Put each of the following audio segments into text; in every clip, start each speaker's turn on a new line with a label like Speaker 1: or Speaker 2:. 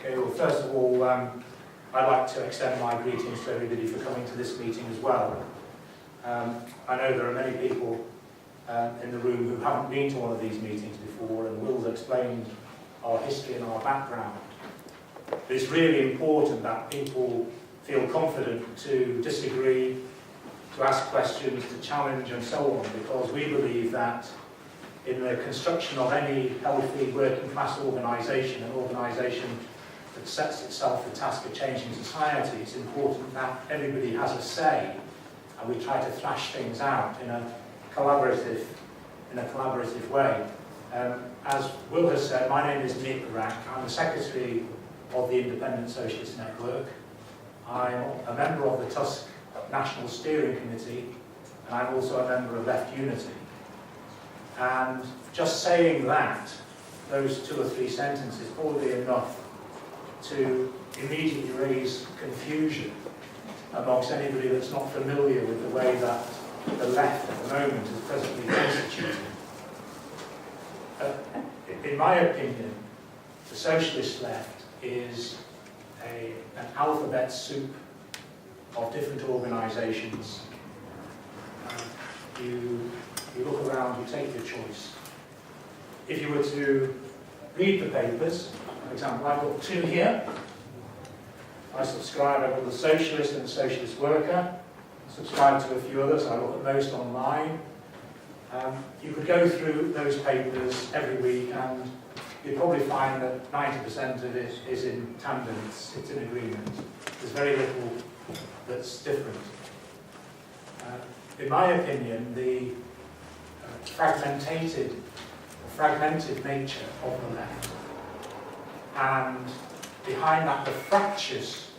Speaker 1: Okay, well, first of all, I'd like to extend my greetings to everybody for coming to this meeting as well. I know there are many people in the room who haven't been to one of these meetings before, and Will's explained our history and our background. But it's really important that people feel confident to disagree, to ask questions, to challenge and so on, because we believe that in the construction of any healthy working class organisation, an organisation that sets itself the task of changing society, it's important that everybody has a say, and we try to thrash things out in a collaborative way. As Will has said, my name is Wrack. I'm the secretary of the Independent Socialist Network. I'm a member of the Tusk National Steering Committee, and I'm also a member of Left Unity. And just saying that, those 2 or 3 sentences, is probably enough to immediately raise confusion amongst anybody that's not familiar with the way that the left at the moment is presently constituted. In my opinion, the socialist left is an alphabet soup of different organisations. You look around, you take your choice. If you were to read the papers, for example, I've got 2 here. I subscribe, I've got the Socialist and the Socialist Worker. I subscribe to a few others, I look at most online. You could go through those papers every week and you'd probably find that 90% of it is in tandem, it's in agreement. There's very little that's different. In my opinion, the fragmented nature of the left, and behind that the fractious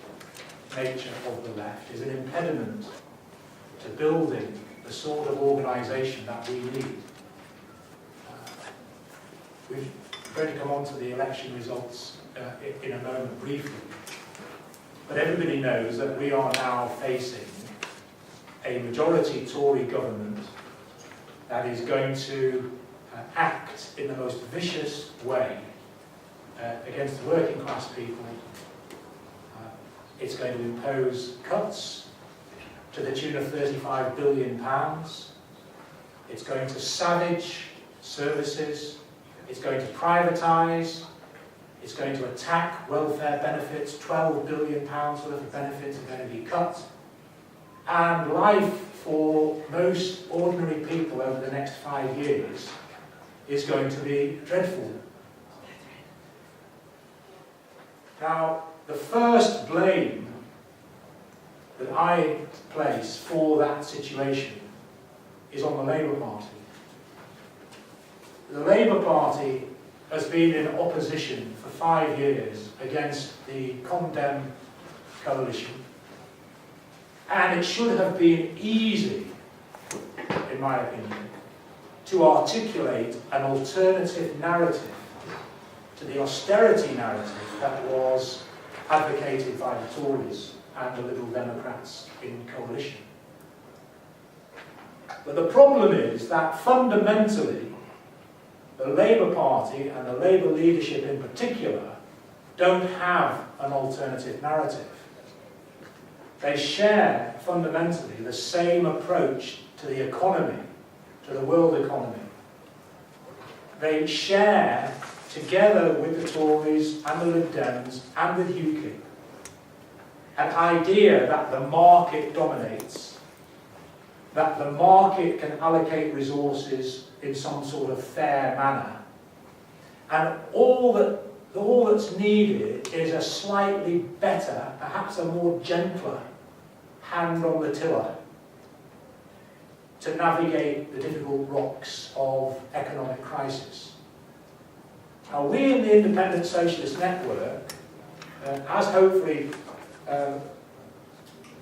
Speaker 1: nature of the left, is an impediment to building the sort of organisation that we need. We're going to come on to the election results in a moment briefly, but everybody knows that we are now facing a majority Tory government that is going to act in the most vicious way against the working class people. It's going to impose cuts to the tune of £35 billion. It's going to savage services. It's going to privatise. It's going to attack welfare benefits. £12 billion worth of benefits are going to be cut. And life for most ordinary people over the next 5 years is going to be dreadful. Now, the first blame that I place for that situation is on the Labour Party. The Labour Party has been in opposition for 5 years against the Condemn coalition. And it should have been easy, in my opinion, to articulate an alternative narrative to the austerity narrative that was advocated by the Tories and the Liberal Democrats in coalition. But the problem is that fundamentally, the Labour Party and the Labour leadership in particular don't have an alternative narrative. They share fundamentally the same approach to the economy, to the world economy. They share, together with the Tories and the Lib Dems and with UKIP, an idea that the market dominates, that the market can allocate resources in some sort of fair manner, and all that's needed is a slightly better, perhaps a more gentler hand on the tiller to navigate the difficult rocks of economic crisis. Now, we in the Independent Socialist Network, as hopefully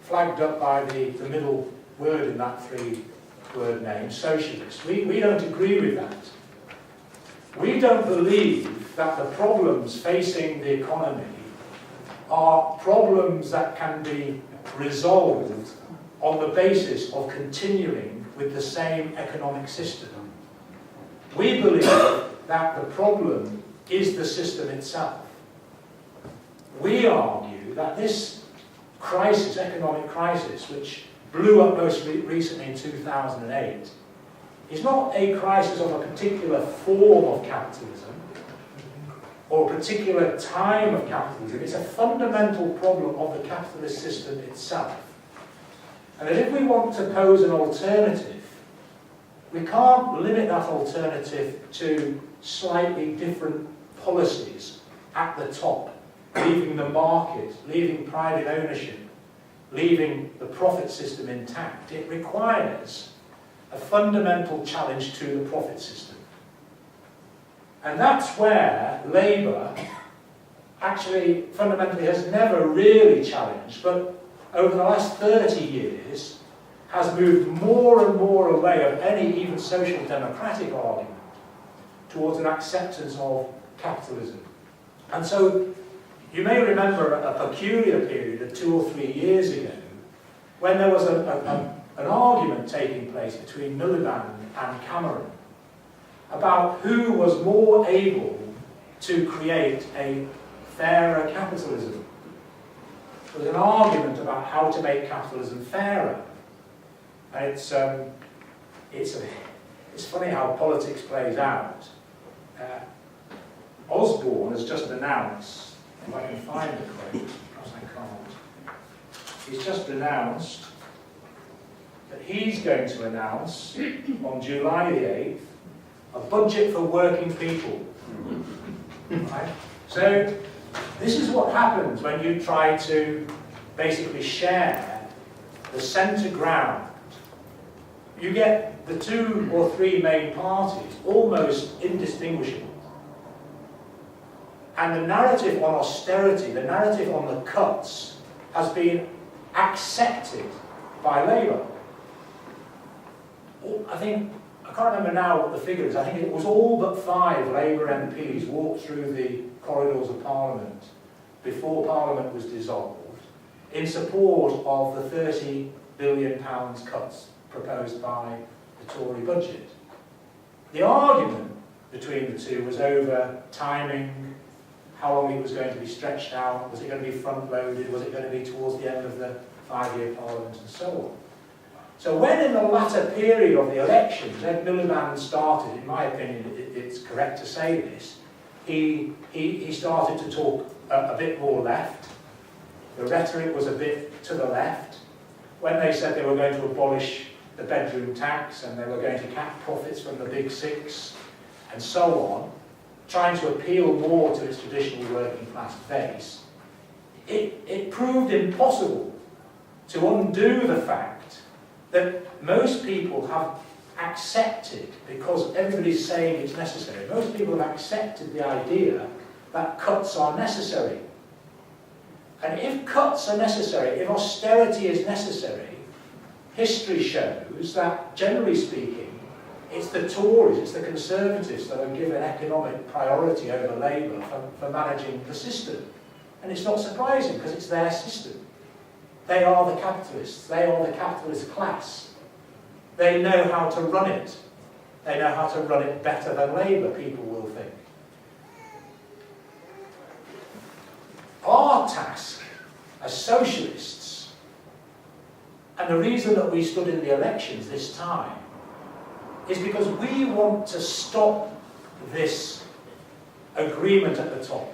Speaker 1: flagged up by the middle word in that 3-word name, socialist, we don't agree with that. We don't believe that the problems facing the economy are problems that can be resolved on the basis of continuing with the same economic system. We believe that the problem is the system itself. we argue that this crisis, economic crisis, which blew up most recently in 2008, is not a crisis of a particular form of capitalism or a particular time of capitalism. It's a fundamental problem of the capitalist system itself. And that if we want to pose an alternative, we can't limit that alternative to slightly different policies at the top, leaving the market, leaving private ownership, leaving the profit system intact. It requires a fundamental challenge to the profit system. And that's where Labour actually fundamentally has never really challenged, but over the last 30 years has moved more and more away of any even social democratic argument towards an acceptance of capitalism. And so you may remember a peculiar period of 2 or 3 years ago when there was an argument taking place between Miliband and Cameron about who was more able to create a fairer capitalism. There was an argument about how to make capitalism fairer. And it's funny how politics plays out. Osborne has just announced, if I can find the quote, perhaps I can't, he's just announced that he's going to announce on July the 8th a budget for working people. Right? So this is what happens when you try to basically share the centre ground. You get the 2 or 3 main parties almost indistinguishable. And the narrative on austerity, the narrative on the cuts, has been accepted by Labour. I can't remember now what the figure is. I think it was all but 5 Labour MPs walked through the corridors of Parliament before Parliament was dissolved in support of the £30 billion cuts proposed by the Tory budget. The argument between the two was over timing, how long it was going to be stretched out, was it going to be front-loaded, was it going to be towards the end of the 5-year Parliament, and so on. So when in the latter period of the elections, Ed Miliband started, in my opinion, it's correct to say this, he started to talk a bit more left. The rhetoric was a bit to the left. When they said they were going to abolish the bedroom tax and they were going to cap profits from the big 6 and so on, trying to appeal more to its traditional working class base, it proved impossible to undo the fact that most people have accepted, because everybody's saying it's necessary, most people have accepted the idea that cuts are necessary. And if cuts are necessary, if austerity is necessary, history shows that, generally speaking, it's the Tories, it's the Conservatives that are given economic priority over Labour for managing the system. And it's not surprising, because it's their system. They are the capitalists. They are the capitalist class. They know how to run it. They know how to run it better than Labour, people will think. Our task as socialists, and the reason that we stood in the elections this time, is because we want to stop this agreement at the top.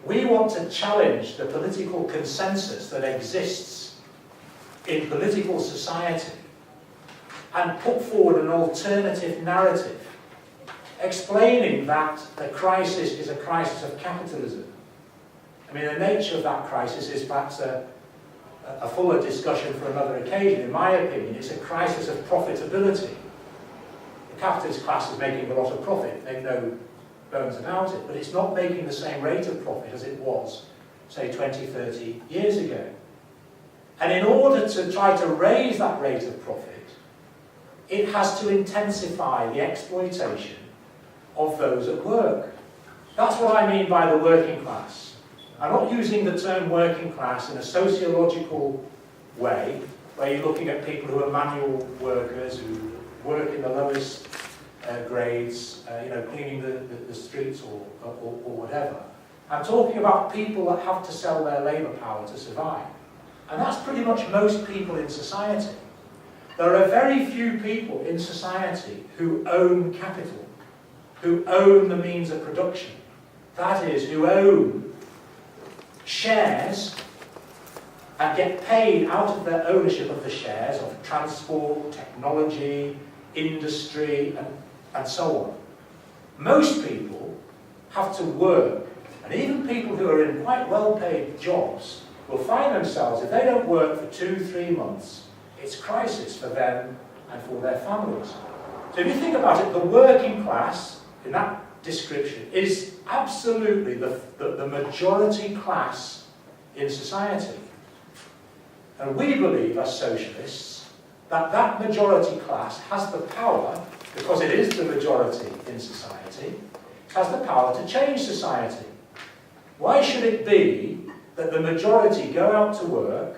Speaker 1: We want to challenge the political consensus that exists in political society and put forward an alternative narrative, explaining that the crisis is a crisis of capitalism. I mean, the nature of that crisis is perhaps a fuller discussion for another occasion. In my opinion, it's a crisis of profitability. The capitalist class is making a lot of profit, they've no bones about it, but it's not making the same rate of profit as it was, say, 20, 30 years ago. And in order to try to raise that rate of profit, it has to intensify the exploitation of those at work. That's what I mean by the working class. I'm not using the term working class in a sociological way, where you're looking at people who are manual workers, who work in the lowest grades, cleaning the streets or whatever. I'm talking about people that have to sell their labour power to survive. And that's pretty much most people in society. There are very few people in society who own capital, who own the means of production. That is, who own shares and get paid out of their ownership of the shares of transport, technology, industry, and so on. Most people have to work, and even people who are in quite well-paid jobs will find themselves, if they don't work for 2-3 months, it's crisis for them and for their families. So if you think about it, the working class, in that description, is absolutely the majority class in society. And we believe, as socialists, that that majority class has the power, because it is the majority in society, has the power to change society. Why should it be that the majority go out to work,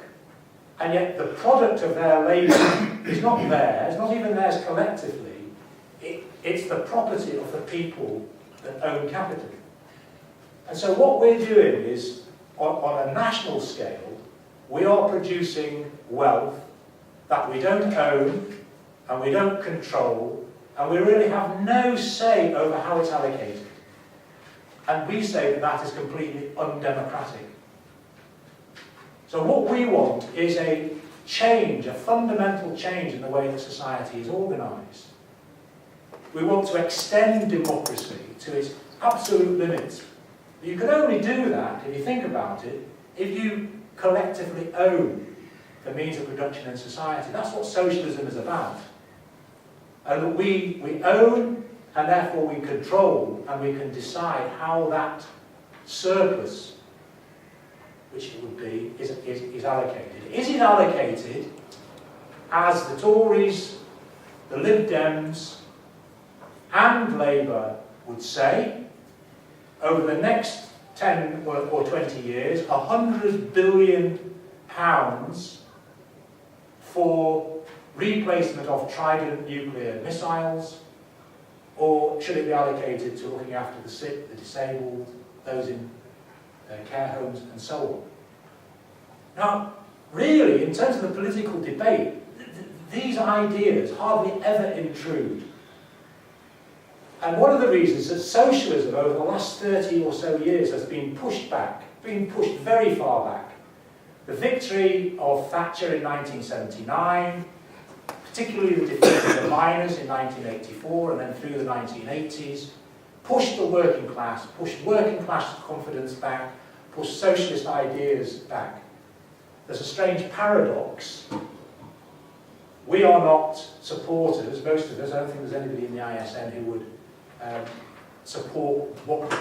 Speaker 1: and yet the product of their labour is not theirs, not even theirs collectively, it's the property of the people that own capital. And so what we're doing is, on a national scale, we are producing wealth that we don't own, and we don't control, and we really have no say over how it's allocated. And we say that that is completely undemocratic. So what we want is a change, a fundamental change in the way that society is organised. We want to extend democracy to its absolute limits. You can only do that, if you think about it, if you collectively own the means of production in society. That's what socialism is about. And we own, and therefore we control, and we can decide how that surplus, which it would be, is allocated. Is it allocated as the Tories, the Lib Dems, and Labour would say, over the next 10 or 20 years, £100 billion for replacement of Trident nuclear missiles, or should it be allocated to looking after the sick, the disabled, those in care homes, and so on? Now, really, in terms of the political debate, these ideas hardly ever intrude. And one of the reasons that socialism over the last 30 or so years has been pushed back, been pushed very far back. The victory of Thatcher in 1979, particularly the defeat of the miners in 1984 and then through the 1980s, pushed the working class confidence back, pushed socialist ideas back. There's a strange paradox. We are not supporters, most of us, I don't think there's anybody in the ISN who would support what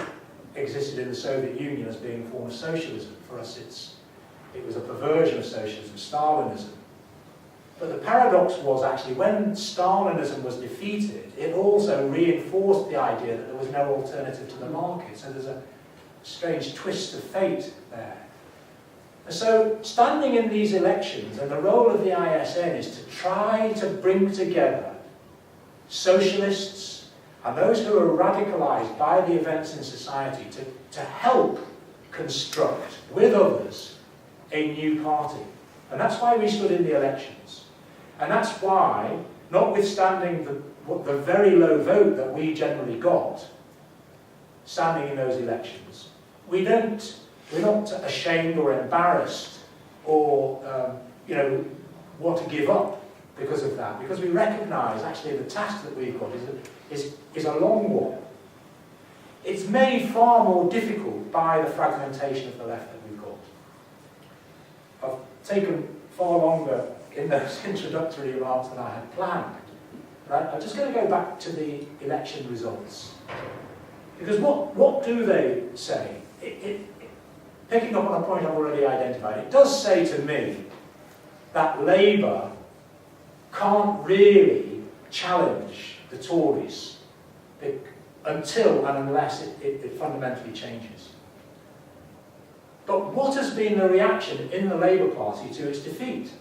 Speaker 1: existed in the Soviet Union as being a form of socialism. For us, it was a perversion of socialism, Stalinism. But the paradox was actually when Stalinism was defeated, it also reinforced the idea that there was no alternative to the market. So there's a strange twist of fate there. And so standing in these elections, and the role of the ISN is to try to bring together socialists and those who are radicalised by the events in society to help construct, with others, a new party. And that's why we stood in the elections. And that's why, notwithstanding the very low vote that we generally got, standing in those elections, we're not ashamed or embarrassed or want to give up because of that, because we recognise actually the task that we've got is a long one. It's made far more difficult by the fragmentation of the left that we've got. I've taken far longer in those introductory remarks than I had planned. Right? I'm just going to go back to the election results. Because what do they say? Picking up on a point I've already identified, it does say to me that Labour can't really challenge the Tories until and unless it fundamentally changes. But what has been the reaction in the Labour Party to its defeat?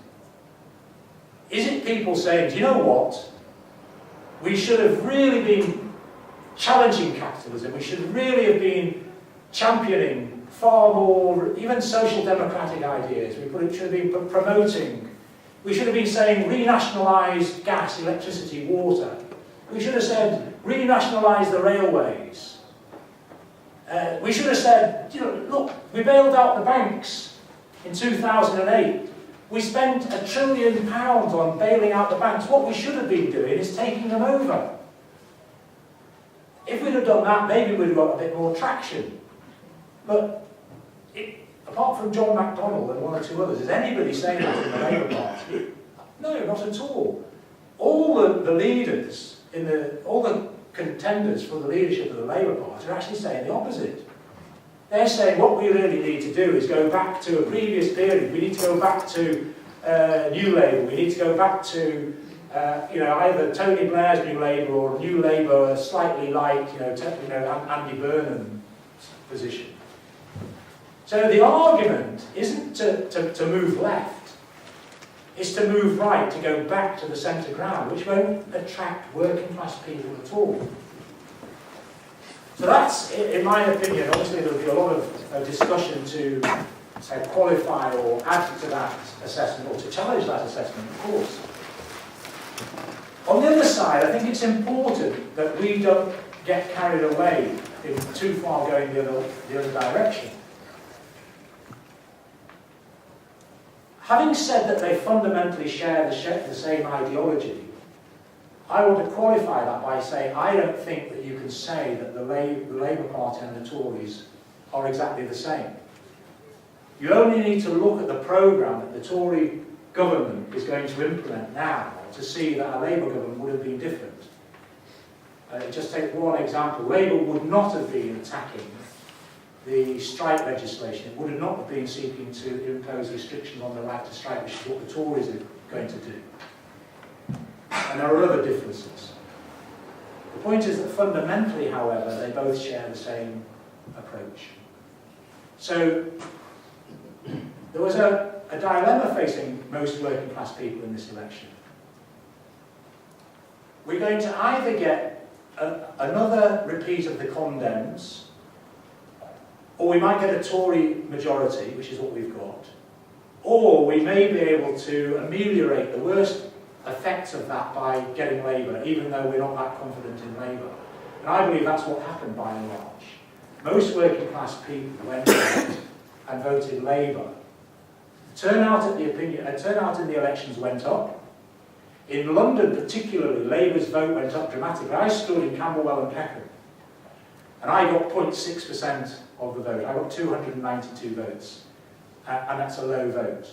Speaker 1: Is it people saying, do you know what? We should have really been challenging capitalism. We should really have been championing far more, even social democratic ideas. We should have been promoting, we should have been saying renationalise gas, electricity, water. We should have said renationalise the railways. We should have said, you know, look, we bailed out the banks in 2008. We spent £1 trillion on bailing out the banks. What we should have been doing is taking them over. If we'd have done that, maybe we'd have got a bit more traction. But apart from John MacDonald and one or two others, is anybody saying that in the Labour Party? No, not at all. All the leaders, all the contenders for the leadership of the Labour Party are actually saying the opposite. They're saying what we really need to do is go back to a previous period. We need to go back to New Labour. We need to go back to either Tony Blair's New Labour or New Labour, slightly like Andy Burnham's position. So the argument isn't to move left. It's to move right, to go back to the centre ground, which won't attract working class people at all. So that's, in my opinion, obviously there will be a lot of discussion to say, qualify or add to that assessment, or to challenge that assessment, of course. On the other side, I think it's important that we don't get carried away in too far going the other direction. Having said that they fundamentally share the same ideology, I want to qualify that by saying I don't think that you can say that the Labour Party and the Tories are exactly the same. You only need to look at the programme that the Tory government is going to implement now to see that a Labour government would have been different. Just take one example. Labour would not have been attacking the strike legislation. It would have not have been seeking to impose restrictions on the right to strike, which is what the Tories are going to do. And there are other differences. The point is that fundamentally, however, they both share the same approach. So there was a dilemma facing most working class people in this election. We're going to either get another repeat of the Condems, or we might get a Tory majority, which is what we've got, or we may be able to ameliorate the worst effects of that by getting Labour, even though we're not that confident in Labour. And I believe that's what happened by and large. Most working class people went out and voted Labour. The turnout in the elections went up. In London particularly, Labour's vote went up dramatically. I stood in Camberwell and Peckham, and I got 0.6% of the vote. I got 292 votes, and that's a low vote.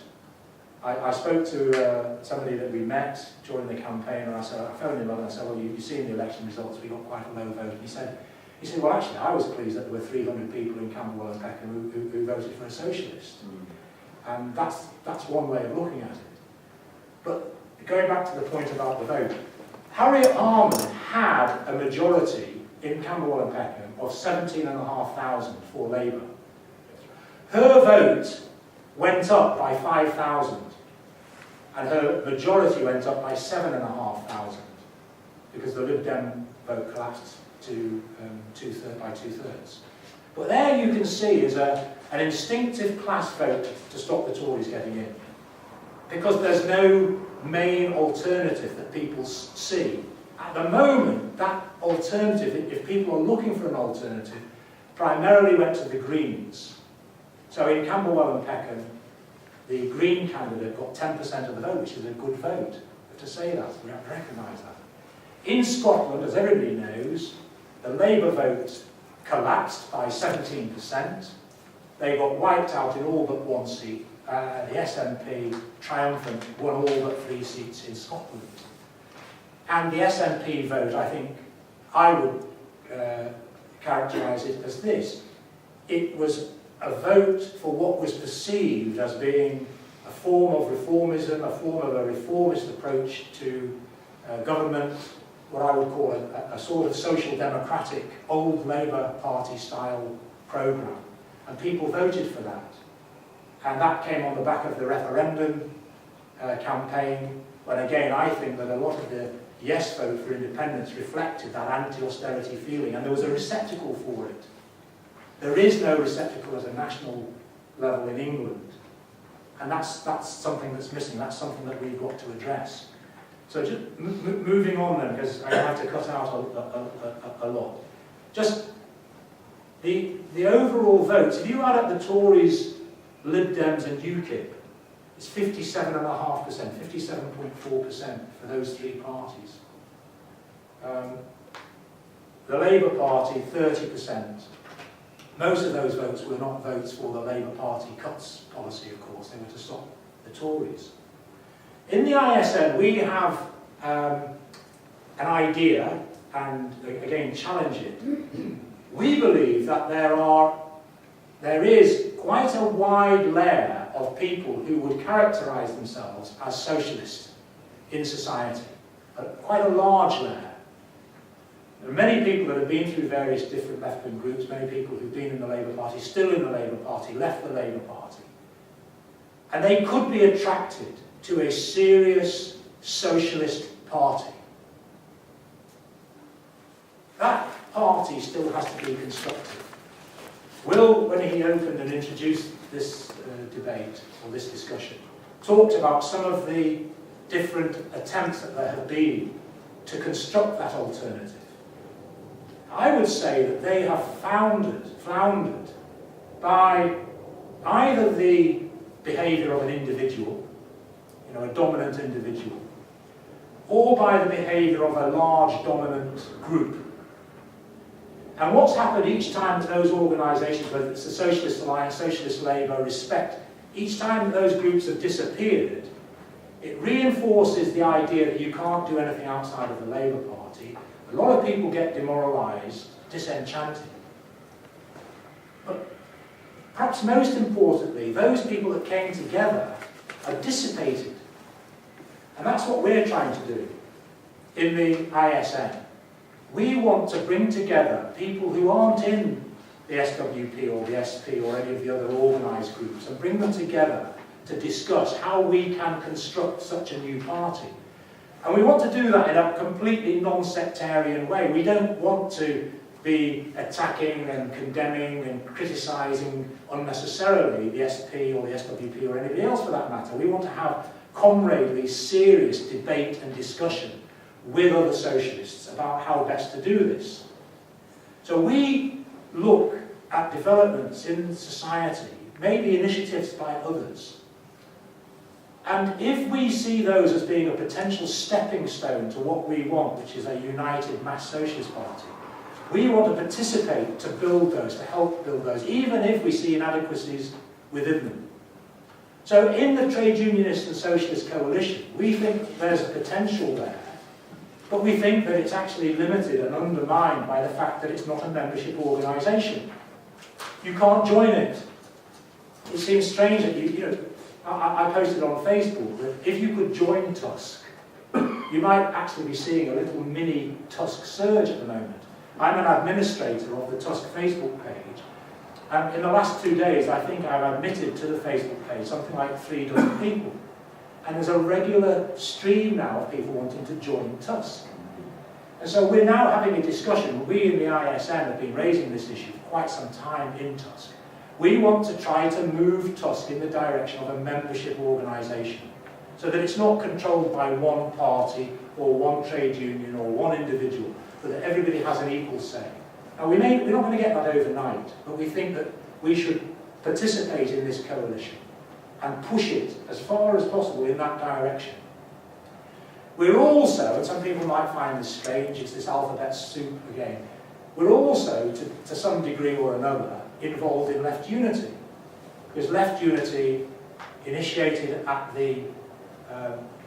Speaker 1: I spoke to somebody that we met during the campaign, and I phoned him up and I said, well, you've seen the election results, we got quite a low vote. And he said, well, actually, I was pleased that there were 300 people in Camberwell and Peckham who voted for a socialist. And that's one way of looking at it. But going back to the point about the vote, Harriet Harman had a majority in Camberwell and Peckham of 17,500 for Labour. Her vote went up by 5,000, and her majority went up by 7,500, because the Lib Dem vote collapsed to by two-thirds. But there you can see is an instinctive class vote to stop the Tories getting in, because there's no main alternative that people see. At the moment, that alternative, if people are looking for an alternative, primarily went to the Greens. So in Camberwell and Peckham, the Green candidate got 10% of the vote, which is a good vote. We have to say that, we have to recognise that. In Scotland, as everybody knows, the Labour vote collapsed by 17%. They got wiped out in all but one seat. The SNP, triumphant, won all but 3 seats in Scotland. And the SNP vote, I think, I would characterise it as this. It was a vote for what was perceived as being a form of reformism, a form of a reformist approach to government, what I would call a sort of social democratic, old Labour Party style programme. And people voted for that. And that came on the back of the referendum campaign, when again I think that a lot of the yes vote for independence reflected that anti-austerity feeling, and there was a receptacle for it. There is no receptacle at a national level in England. And that's something that's missing. That's something that we've got to address. So just moving on then, because I have to cut out a lot. Just the overall votes, if you add up the Tories, Lib Dems and UKIP, it's 57.5%, 57.4% for those three parties. The Labour Party, 30%. Most of those votes were not votes for the Labour Party cuts policy, of course. They were to stop the Tories. In the ISN, we have an idea, and again, challenge it. We believe that there is quite a wide layer of people who would characterise themselves as socialists in society. Quite a large layer. There are many people that have been through various different left-wing groups, many people who've been in the Labour Party, still in the Labour Party, left the Labour Party. And they could be attracted to a serious socialist party. That party still has to be constructed. Will, when he opened and introduced this debate, or this discussion, talked about some of the different attempts that there have been to construct that alternative. I would say that they have floundered by either the behaviour of an individual, a dominant individual, or by the behaviour of a large dominant group. And what's happened each time that those organisations, whether it's the Socialist Alliance, Socialist Labour, Respect, each time that those groups have disappeared, it reinforces the idea that you can't do anything outside of the Labour Party. A lot of people get demoralised, disenchanted. But perhaps most importantly, those people that came together are dissipated. And that's what we're trying to do in the ISN. We want to bring together people who aren't in the SWP or the SP or any of the other organised groups and bring them together to discuss how we can construct such a new party. And we want to do that in a completely non-sectarian way. We don't want to be attacking and condemning and criticising unnecessarily the SP or the SWP or anybody else for that matter. We want to have comradely, serious debate and discussion with other socialists about how best to do this. So we look at developments in society, maybe initiatives by others, and if we see those as being a potential stepping stone to what we want, which is a united mass socialist party, we want to participate to build those, to help build those, even if we see inadequacies within them. So in the Trade Unionist and Socialist Coalition, we think there's a potential there, but we think that it's actually limited and undermined by the fact that it's not a membership organisation. You can't join it. It seems strange that I posted on Facebook that if you could join Tusk, you might actually be seeing a little mini Tusk surge at the moment. I'm an administrator of the Tusk Facebook page, and in the last 2 days I think I've admitted to the Facebook page something like 3 dozen people. And there's a regular stream now of people wanting to join Tusk. And so we're now having a discussion. We in the ISN have been raising this issue for quite some time in Tusk. We want to try to move Tusk in the direction of a membership organisation, so that it's not controlled by one party or one trade union or one individual, but that everybody has an equal say. Now we're not going to get that overnight, but we think that we should participate in this coalition and push it as far as possible in that direction. We're also, and some people might find this strange, it's this alphabet soup again, we're also, to some degree or another, involved in Left Unity. Because Left Unity, initiated at the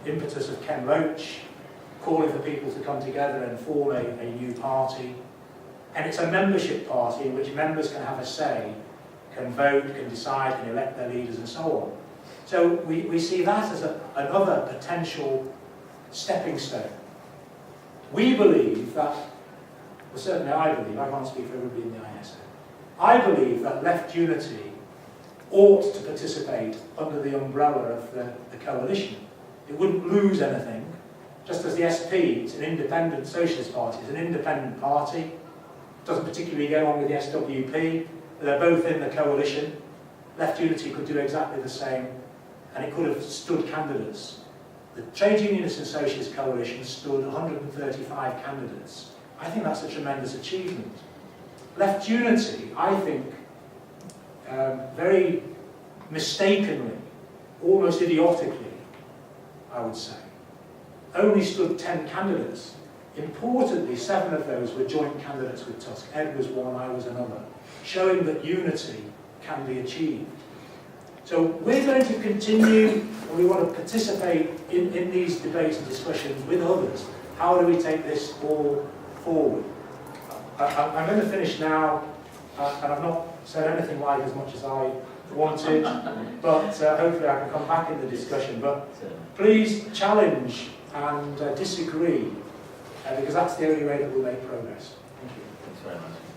Speaker 1: impetus of Ken Loach, calling for people to come together and form a new party. And it's a membership party in which members can have a say, can vote, can decide, can elect their leaders and so on. So we see that as another potential stepping stone. We believe that, well certainly I believe, I can't speak for everybody in the ISN, I believe that Left Unity ought to participate under the umbrella of the coalition. It wouldn't lose anything, just as the SP, it's an independent socialist party, it's an independent party, doesn't particularly get on with the SWP, They're both in the coalition. Left Unity could do exactly the same, and it could have stood candidates. The Trade Unionists and Socialist Coalition stood 135 candidates. I think that's a tremendous achievement. Left Unity, I think, very mistakenly, almost idiotically, I would say, only stood 10 candidates. Importantly, 7 of those were joint candidates with Tusk. Ed was one, I was another, showing that unity can be achieved. So we're going to continue, and we want to participate in these debates and discussions with others. How do we take this all forward? I'm going to finish now, and I've not said anything like as much as I wanted, but hopefully I can come back in the discussion. But please challenge and disagree, because that's the only way that we'll make progress. Thank you.
Speaker 2: Thanks very much.